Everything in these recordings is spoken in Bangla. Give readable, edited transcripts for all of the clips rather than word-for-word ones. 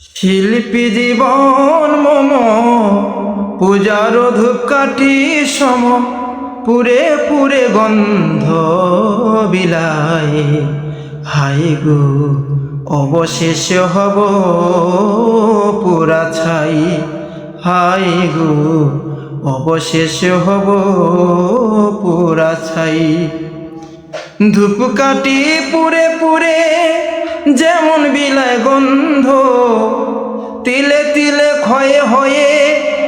শিল্পী জীবন মম পূজার ধূপকাঠি সম পুরে পুরে গন্ধ বিলায়। হাই গো অবশেষ হব পুরা ছাই। হাই গো অবশেষ হব পুরা ছাই। ধূপকাঠি পুরে পুরে যেমন বিলায় গন্ধ, তিলে তিলে ক্ষয়ে হয়ে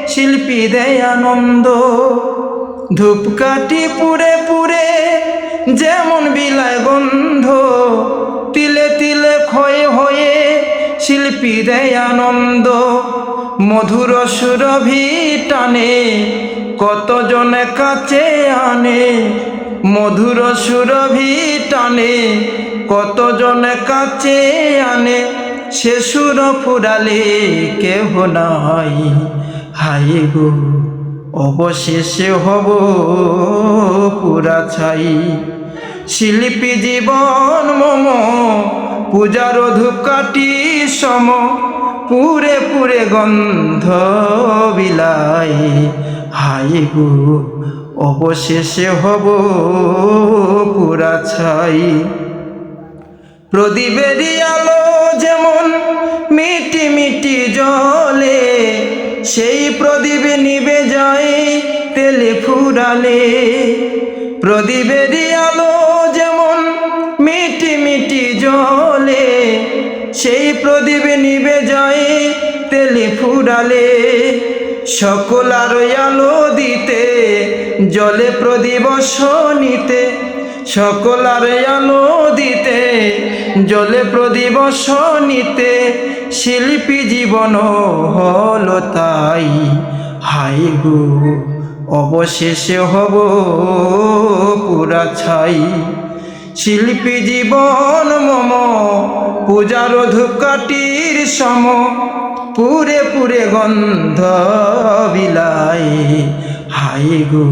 শিল্পী দেয় আনন্দ। ধূপকাঠি পুরে পুরে যেমন বিলায় গন্ধ, তিলে তিলে ক্ষয়ে হয়ে শিল্পী দেয় আনন্দ। মধুর সুরভি টানে কতজন কাছে আনে, মধুর সুরভি টানে কতজন কাছে আনে। সে সুর ফুরালে কেহ নাই। হাই গো অবশেষে হব পুরা ছাই। শিল্পী জীবন মম পূজার ধূপকাঠি সম পুরে পুরে গন্ধ বিলায়। হাই গো অবশেষে হব পুরা ছাই। প্রদীপেরই আলো যেমন মিটি মিটি জলে, সেই প্রদীপ নিভে যায় তেলে ফুরালে। প্রদীপেরই আলো যেমন মিটি মিটি জলে, সেই প্রদীপ নিভে যায় তেলে ফুরালে। সকল আরো আলো দিতে জলে প্রদীপ শনিতে, সকল আরো আলো দিতে জলে প্রদীপ শনিতে। শিল্পী জীবন হলো তাই। হাই গো অবশেষে হব পুরা ছাই। শিল্পী জীবন মম পূজার ধূপকাঠির সম পুরে পুরে গন্ধ বিলায়। হাই গো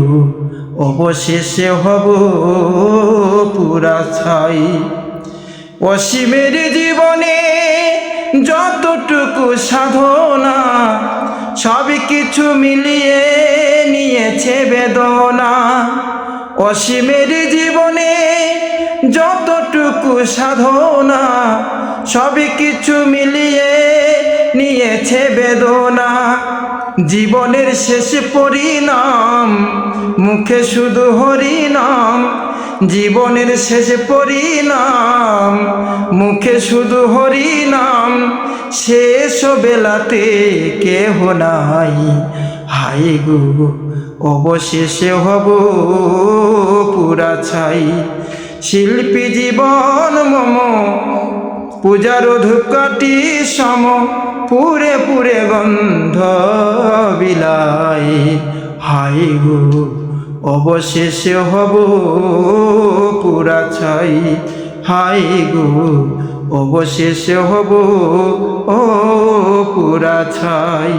অবশেষে হব পুরা ছাই। অসীমের জীবনে যতটুকু সাধনা, সব কিছু মিলিয়ে নিয়েছে বেদনা। অসীমের জীবনে যতটুকু সাধনা, সব কিছু মিলিয়ে নিয়েছে বেদনা। জীবনের শেষ পরিণাম মুখে শুধু হরিনাম, জীবনের শেষ পরিণাম মুখে শুধু হরিনাম। শেষ বেলাতে কেহ নাই। হাই গো অবশেষে হব পুরা ছাই। শিল্পী জীবন মম পূজার ধূপকাঠি সম পুরে পুরে গন্ধ বিলায়। হাই গো অবশেষে হব পুরা ছাই। হাই গো অবশেষে হব পুরা ছাই।